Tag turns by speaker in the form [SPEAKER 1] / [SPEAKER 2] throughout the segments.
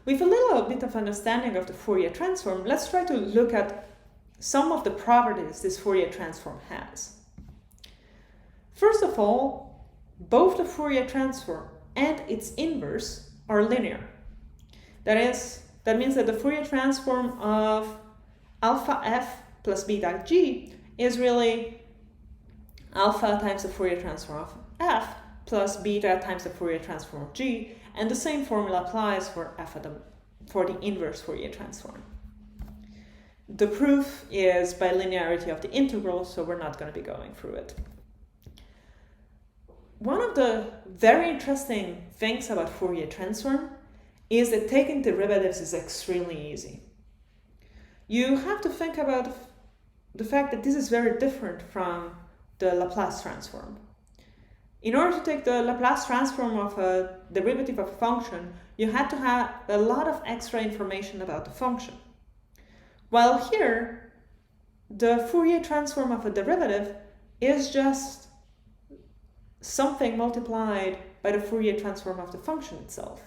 [SPEAKER 1] With a little bit of understanding of the Fourier transform, let's try to look at some of the properties this Fourier transform has. First of all, both the Fourier transform and its inverse are linear. That means that the Fourier transform of alpha f plus beta g is really alpha times the Fourier transform of f plus beta times the Fourier transform of g, and the same formula applies for for the inverse Fourier transform. The proof is by linearity of the integral, so we're not going to be going through it. One of the very interesting things about Fourier transform is that taking derivatives is extremely easy. You have to think about the fact that this is very different from the Laplace transform. In order to take the Laplace transform of a derivative of a function, you had to have a lot of extra information about the function. While here, the Fourier transform of a derivative is just something multiplied by the Fourier transform of the function itself.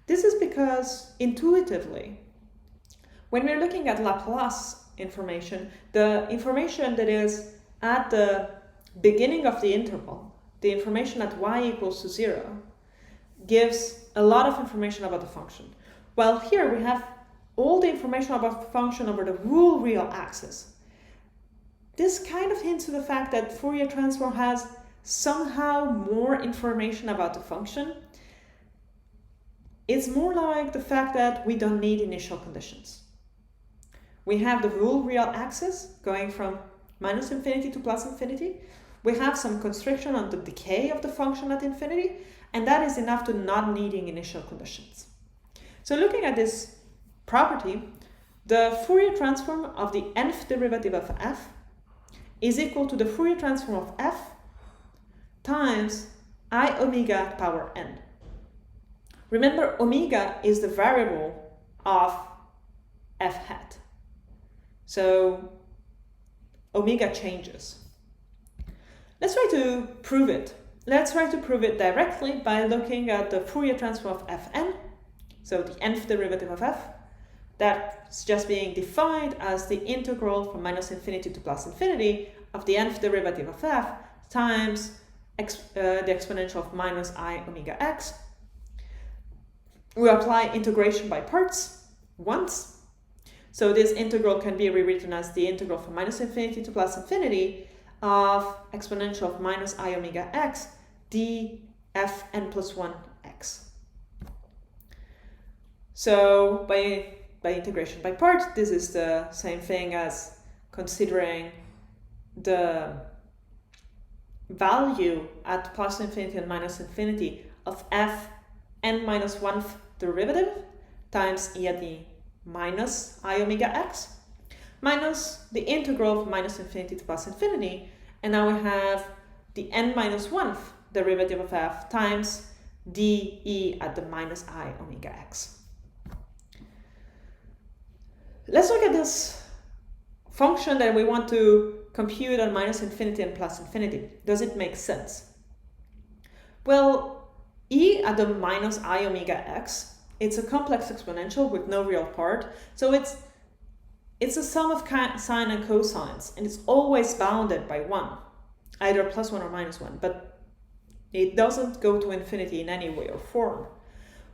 [SPEAKER 1] This is because intuitively, when we're looking at Laplace information, the information that is at the beginning of the interval, the information at y equals to 0, gives a lot of information about the function. While here we have all the information about the function over the whole real axis. This kind of hints to the fact that Fourier transform has somehow more information about the function. It's more like the fact that we don't need initial conditions. We have the whole real axis going from minus infinity to plus infinity. We have some constriction on the decay of the function at infinity, and that is enough to not needing initial conditions. So looking at this property, the Fourier transform of the nth derivative of f is equal to the Fourier transform of f times I omega power n. Remember, omega is the variable of f hat. So omega changes. Let's try to prove it. Let's try to prove it directly by looking at the Fourier transform of fn, so the nth derivative of f. That's just being defined as the integral from minus infinity to plus infinity of the nth derivative of f times the exponential of minus I omega x. We apply integration by parts once. So this integral can be rewritten as the integral from minus infinity to plus infinity of exponential of minus I omega x dfn plus 1 x. So by integration by part, this is the same thing as considering the value at plus infinity and minus infinity of f n minus 1th derivative times e at the minus I omega x minus the integral of minus infinity to plus infinity, and now we have the n minus 1th derivative of f times dE at the minus I omega x. Let's look at this function that we want to compute at minus infinity and plus infinity. Does it make sense? Well, e at the minus I omega x, it's a complex exponential with no real part, so it's a sum of sine and cosines, and it's always bounded by 1, either plus 1 or minus 1, but it doesn't go to infinity in any way or form.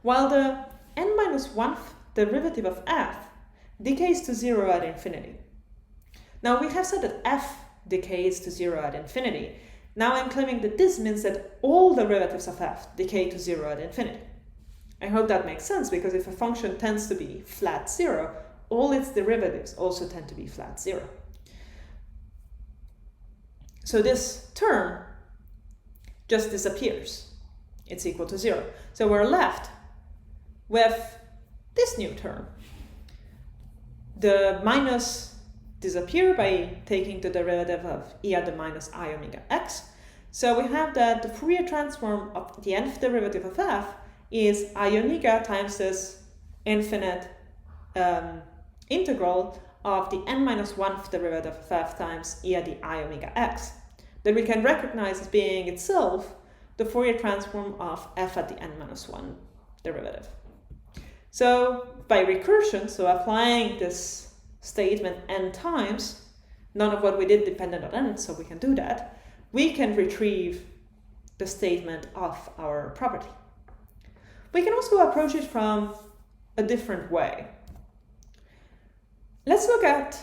[SPEAKER 1] While the n minus 1th derivative of f decays to 0 at infinity. Now we have said that f decays to 0 at infinity. Now I'm claiming that this means that all derivatives of f decay to 0 at infinity. I hope that makes sense, because if a function tends to be flat 0, all its derivatives also tend to be flat 0. So this term just disappears. It's equal to 0. So we're left with this new term. The minus disappear by taking the derivative of e at the minus I omega x. So we have that the Fourier transform of the nth derivative of f is I omega times this infinite integral of the n minus 1th derivative of f times e at the I omega x, that we can recognize as being itself the Fourier transform of f at the n minus 1 derivative. So by recursion, so applying this statement n times, none of what we did depended on n, so we can do that, we can retrieve the statement of our property. We can also approach it from a different way. Let's look at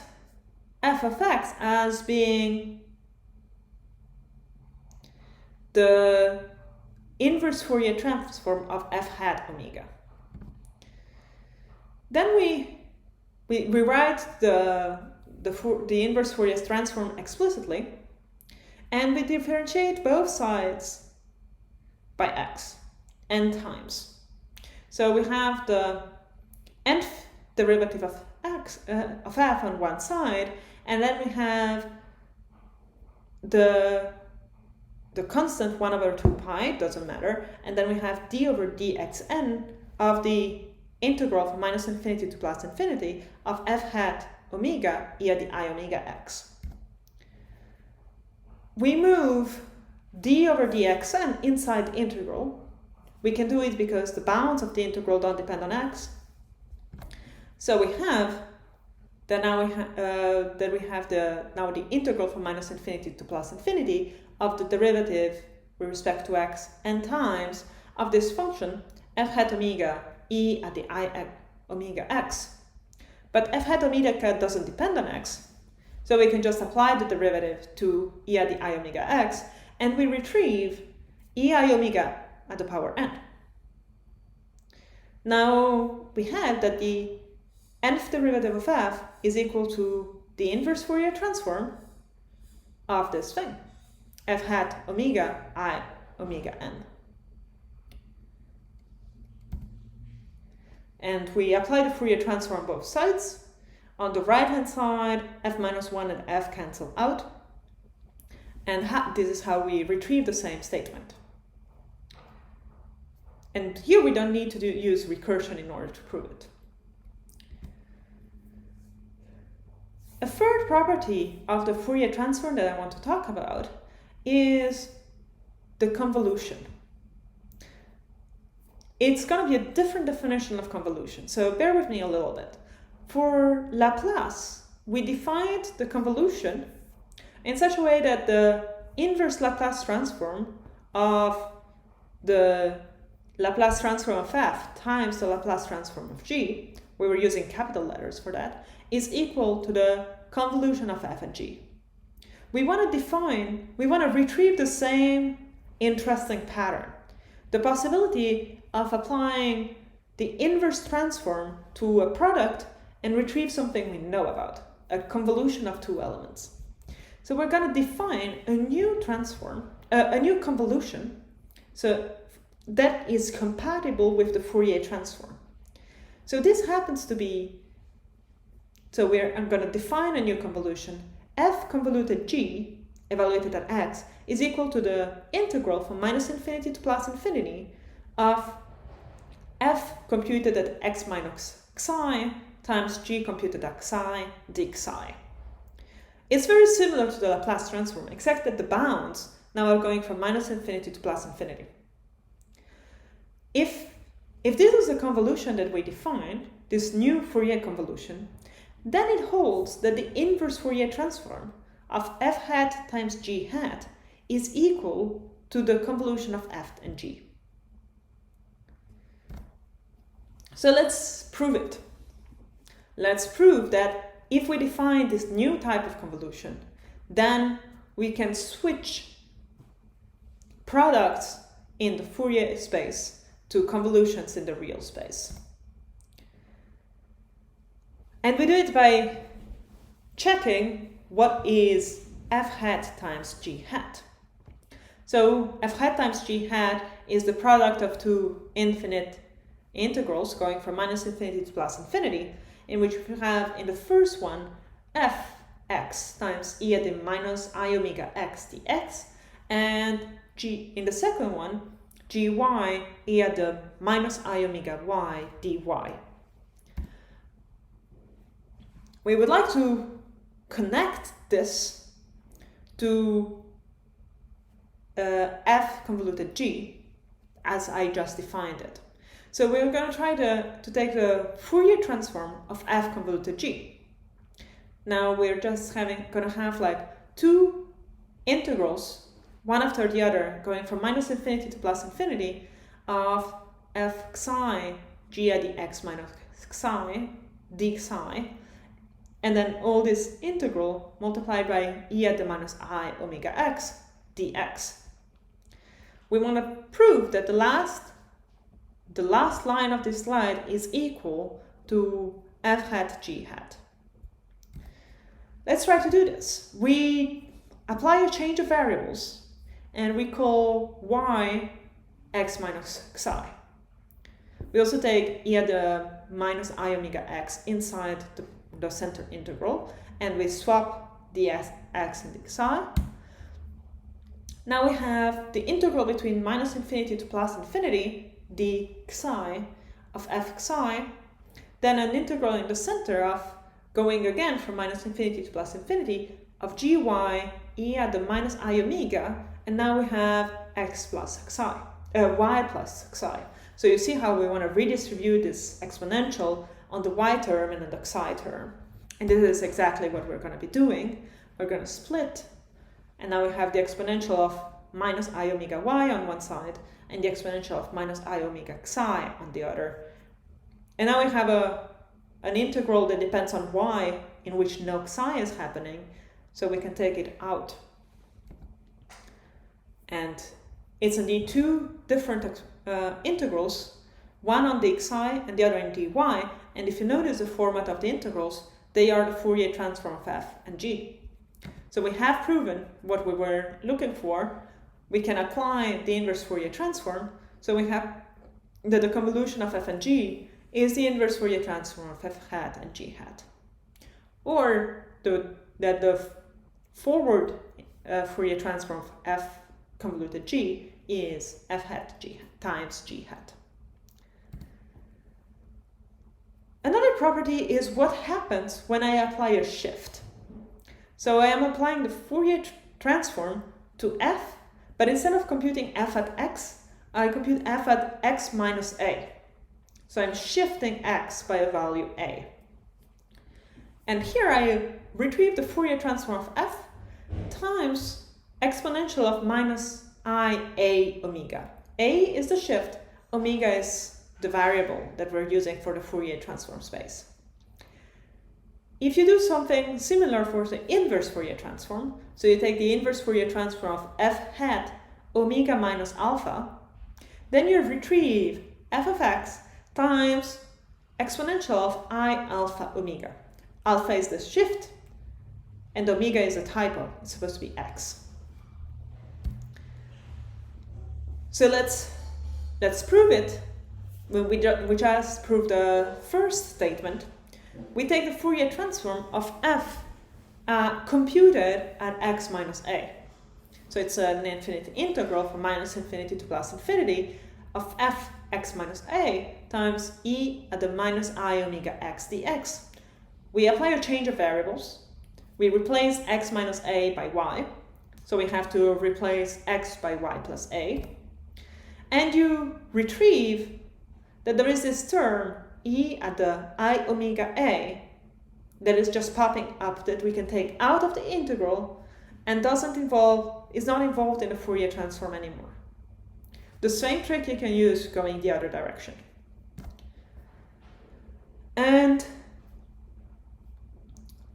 [SPEAKER 1] f of x as being the inverse Fourier transform of f hat omega. Then we write the inverse Fourier transform explicitly, and we differentiate both sides by x, n times. So we have the nth derivative of f on one side, and then we have the constant 1 over 2 pi, doesn't matter, and then we have d over dxn of the integral from minus infinity to plus infinity of f hat omega e at the I omega x. We move d over dxn inside the integral. We can do it because the bounds of the integral don't depend on x. So we have that now we have the integral from minus infinity to plus infinity of the derivative with respect to x n times of this function f hat omega e at the I omega x. But f hat omega doesn't depend on x, so we can just apply the derivative to e at the I omega x, and we retrieve e I omega at the power n. Now we have that the nth derivative of f is equal to the inverse Fourier transform of this thing, f hat omega I omega n. And we apply the Fourier transform on both sides. On the right hand side, f minus 1 and f cancel out. And this is how we retrieve the same statement. And here we don't need to use recursion in order to prove it. A third property of the Fourier transform that I want to talk about is the convolution. It's going to be a different definition of convolution, so bear with me a little bit. For Laplace, we defined the convolution in such a way that the inverse Laplace transform of the Laplace transform of f times the Laplace transform of g, we were using capital letters for that, is equal to the convolution of f and g. We want to retrieve the same interesting pattern. The possibility of applying the inverse transform to a product and retrieve something we know about, a convolution of two elements. So we're going to define a new transform, a new convolution, so that is compatible with the Fourier transform. So this happens to be, I'm going to define a new convolution. F convoluted g, evaluated at x, is equal to the integral from minus infinity to plus infinity of f computed at x minus xi times g computed at xi d xi. It's very similar to the Laplace transform, except that the bounds now are going from minus infinity to plus infinity. If this is a convolution that we defined, this new Fourier convolution, then it holds that the inverse Fourier transform of f hat times g hat is equal to the convolution of f and g. So let's prove it. Let's prove that if we define this new type of convolution, then we can switch products in the Fourier space to convolutions in the real space. And we do it by checking what is f hat times g hat. So f hat times g hat is the product of two infinite integrals going from minus infinity to plus infinity, in which we have in the first one fx times e at the minus I omega x dx, and g in the second one gy e at the minus I omega y dy. We would like to connect this to f convoluted g as I just defined it. So we're going to try to take the Fourier transform of f convoluted g. Now we're just going to have like two integrals, one after the other, going from minus infinity to plus infinity of f psi g at the x minus psi d psi, and then all this integral multiplied by e at the minus I omega x dx. We want to prove that the last line of this slide is equal to f hat g hat. Let's try to do this. We apply a change of variables and we call y x minus psi. We also take e at the minus I omega x inside the center integral, and we swap the x and the psi. Now we have the integral between minus infinity to plus infinity, d psi of f psi, then an integral in the center of going again from minus infinity to plus infinity of gy e at the minus I omega, and now we have x plus psi, y plus psi. So you see how we want to redistribute this exponential on the y term and on the psi term. And this is exactly what we're going to be doing. We're going to split, and now we have the exponential of minus I omega y on one side and the exponential of minus I omega psi on the other. And now we have an integral that depends on y in which no psi is happening, so we can take it out. And it's indeed two different integrals, one on the psi and the other in dy, and if you notice the format of the integrals, they are the Fourier transform of f and g. So we have proven what we were looking for. We can apply the inverse Fourier transform, so we have that the convolution of f and g is the inverse Fourier transform of f hat and g hat. Or that the forward Fourier transform of f convoluted g is f hat g times g hat. Another property is what happens when I apply a shift. So I am applying the Fourier transform to f, but instead of computing f at x, I compute f at x minus a. So I'm shifting x by a value a. And here I retrieve the Fourier transform of f times exponential of minus I a omega. A is the shift, omega is the variable that we're using for the Fourier transform space. If you do something similar for the inverse Fourier transform, so you take the inverse Fourier transform of f hat omega minus alpha, then you retrieve f of x times exponential of I alpha omega. Alpha is the shift, and omega is a typo. It's supposed to be x. So let's prove it. When we just proved the first statement, we take the Fourier transform of f computed at x minus a. So it's an infinite integral from minus infinity to plus infinity of f x minus a times e at the minus I omega x dx. We apply a change of variables. We replace x minus a by y. So we have to replace x by y plus a. And you retrieve that there is this term e at the I omega a that is just popping up that we can take out of the integral and is not involved in the Fourier transform anymore. The same trick you can use going the other direction. And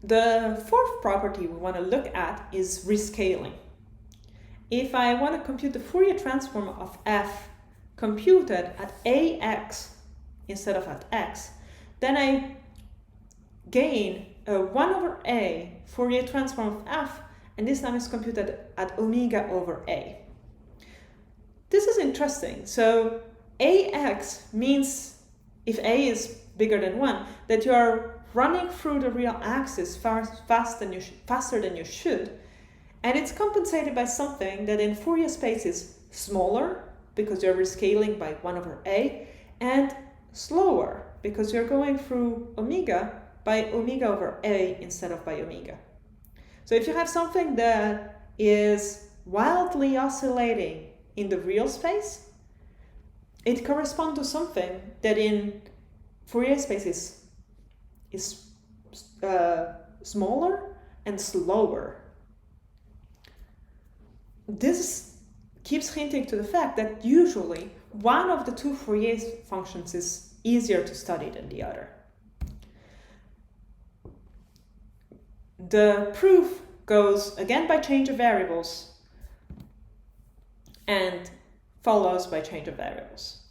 [SPEAKER 1] the fourth property we want to look at is rescaling. If I want to compute the Fourier transform of f computed at ax instead of at x, then I gain a 1 over a Fourier transform of f, and this time is computed at omega over a. This is interesting. So ax means, if a is bigger than 1, that you are running through the real axis faster than you should, and it's compensated by something that in Fourier space is smaller, because you're rescaling by 1 over a, and slower, because you're going through omega by omega over a instead of by omega. So if you have something that is wildly oscillating in the real space, it corresponds to something that in Fourier space is smaller and slower. This keeps hinting to the fact that usually one of the two Fourier functions is easier to study than the other. The proof goes again by change of variables and follows by change of variables.